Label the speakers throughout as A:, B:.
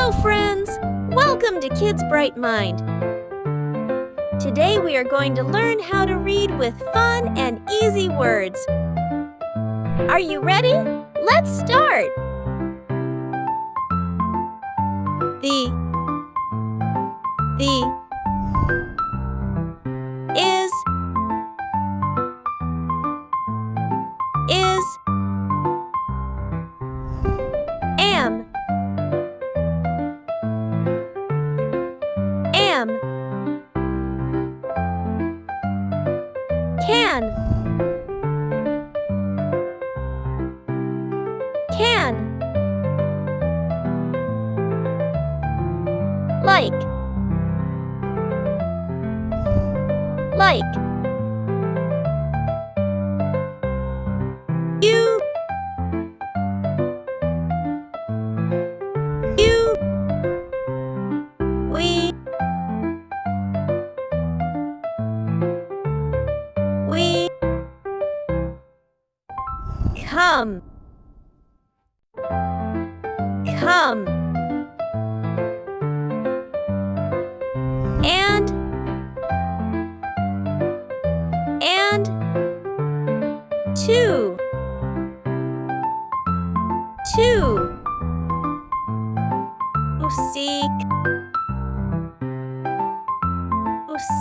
A: Hello, friends! Welcome to Kids Bright Mind. Today we are going to learn how to read with fun and easy words. Are you ready? Let's start! The is am can like you we come and two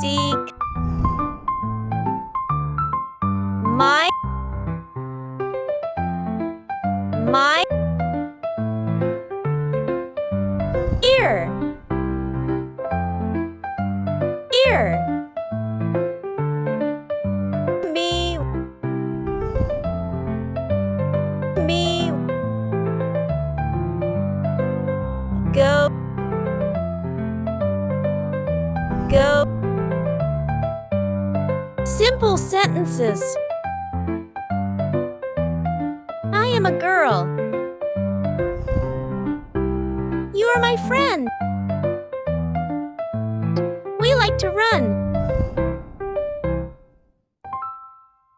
A: seek my ear me go Simple sentences. I am a girl. You are my friend. We like to run.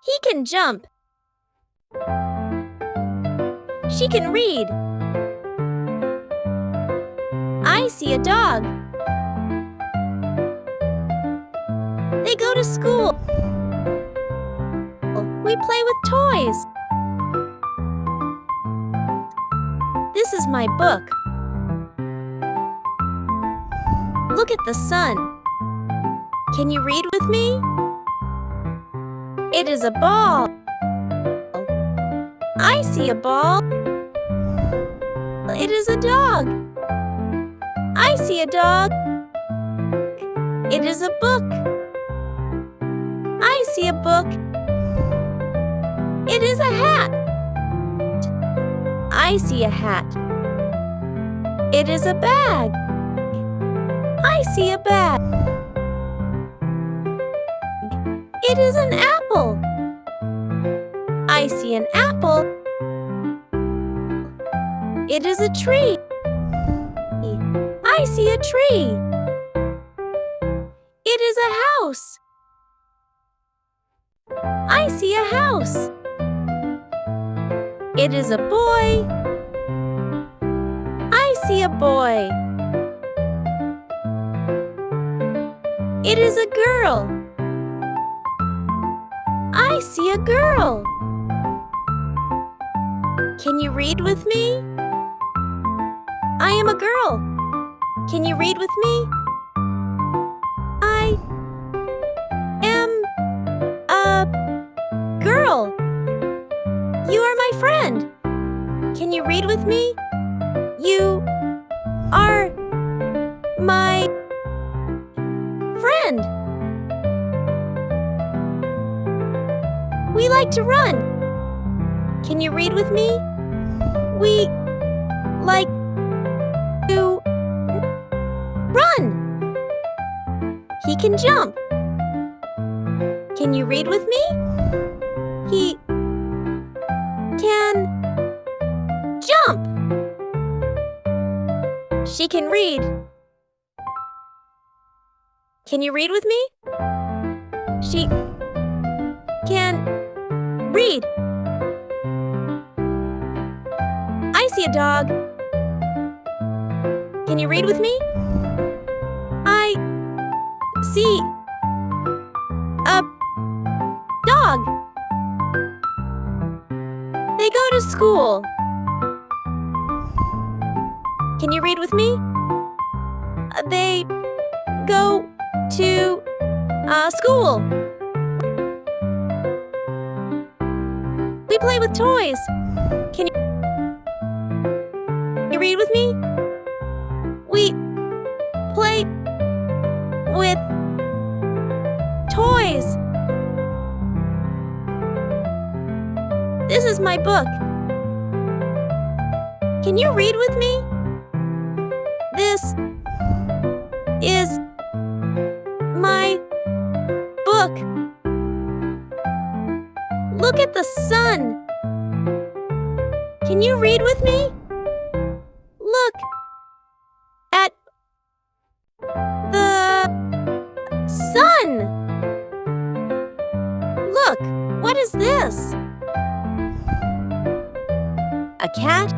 A: He can jump. She can read. I see a dog. They go to school. We play with toys. This is my book. Look at the sun. Can you read with me? It is a ball. I see a ball. It is a dog. I see a dog. It is a book. I see a book. It is a hat. I see a hat. It is a bag. I see a bag. It is an apple. I see an apple. It is a tree. I see a tree. It is a house. I see a house. It is a boy. I see a boy. It is a girl. I see a girl. Can you read with me? I am a girl. Can you read with me? I am a girl. You are my friend. Can you read with me? You are my friend. We like to run. Can you read with me? We like to run. He can jump. Can you read with me? He can jump. She can read. Can you read with me? She can read. I see a dog. Can you read with me? I see a dog. They go to school. Can you read with me? They go to school. We play with toys. Can you read with me? We play with toys. This is my book. Can you read with me? This is my book. Look at the sun. Can you read with me? Look at the sun. Look, what is this? A cat?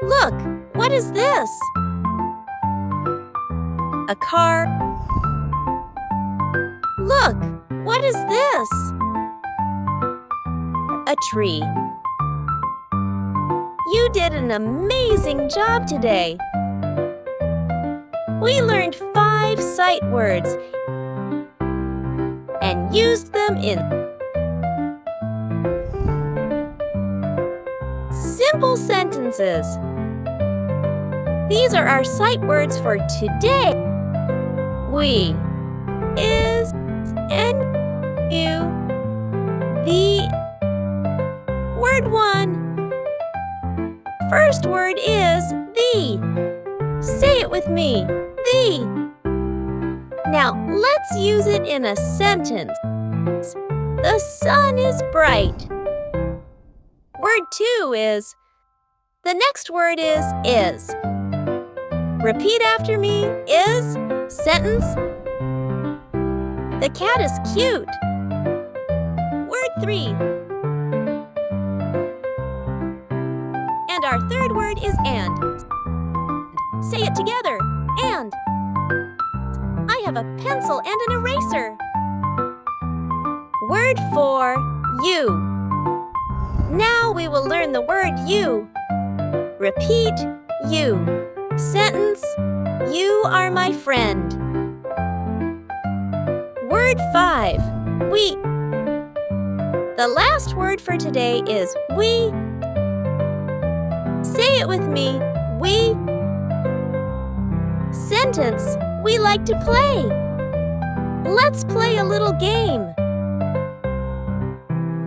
A: Look, what is this? A car? Look, what is this? A tree. You did an amazing job today. We learned 5 sight words and used them in simple sentences. These are our sight words for today. We is and you. The word 1. First word is the. Say it with me. The. Now let's use it in a sentence. The sun is bright. Word 2 is. The next word is. Repeat after me. Is. Sentence. The cat is cute. Word 3. And our third word is and. Say it together. And. I have a pencil and an eraser. Word 4. You. Now we will learn the word you. Repeat. You. Sentence. You are my friend. Word 5. We. The last word for today is we. Say it with me. We. Sentence. We like to play. Let's play a little game.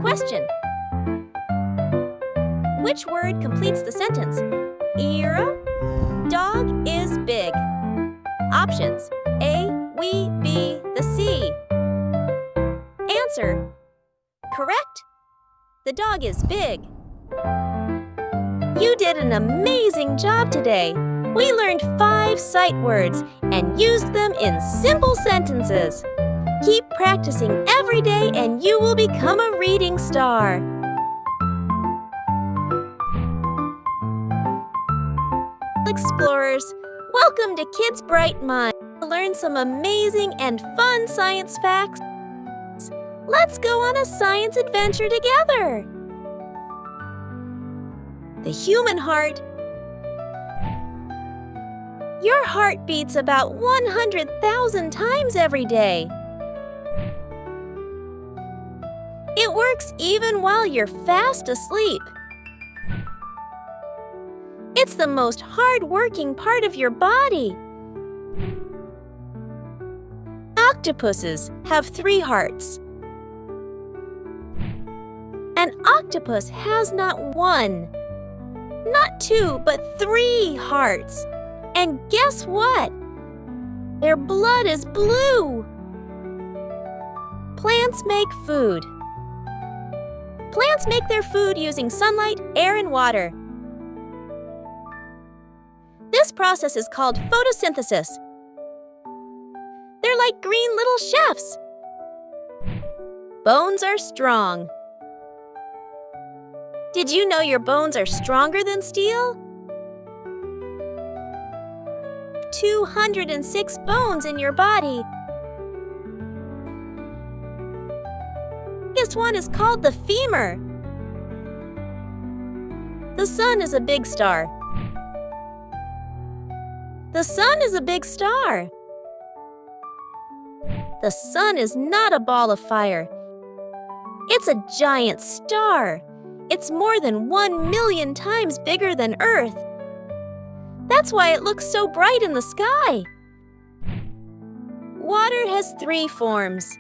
A: Question. Which word completes the sentence? Era. Dog is big. Options. A, we, B, the sea. Answer. Correct. The dog is big. You did an amazing job today. We learned 5 sight words and used them in simple sentences. Keep practicing every day and you will become a reading star. Explorers, welcome to Kids Bright Mind. To learn some amazing and fun science facts, let's go on a science adventure together. The human heart. Your heart beats about 100,000 times every day. It works even while you're fast asleep. It's the most hard-working part of your body. Octopuses have 3 hearts. An octopus has not 1, not 2, but 3 hearts. And guess what? Their blood is blue. Plants make food. Plants make their food using sunlight, air, and water. This process is called photosynthesis. They're like green little chefs. Bones are strong. Did you know your bones are stronger than steel? 206 bones in your body. The biggest one is called the femur. The sun is a big star. The sun is a big star. The sun is not a ball of fire. It's a giant star. It's more than 1 million times bigger than Earth. That's why it looks so bright in the sky. Water has 3 forms.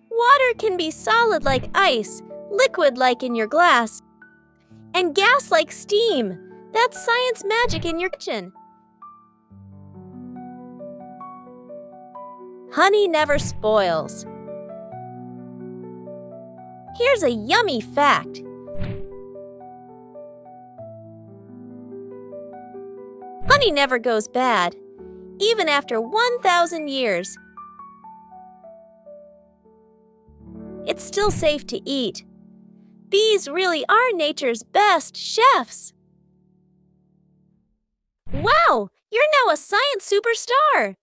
A: Water can be solid like ice, liquid like in your glass, and gas like steam. That's science magic in your kitchen. Honey never spoils. Here's a yummy fact. Honey never goes bad, even after 1,000 years. It's still safe to eat. Bees really are nature's best chefs. Wow, you're now a science superstar!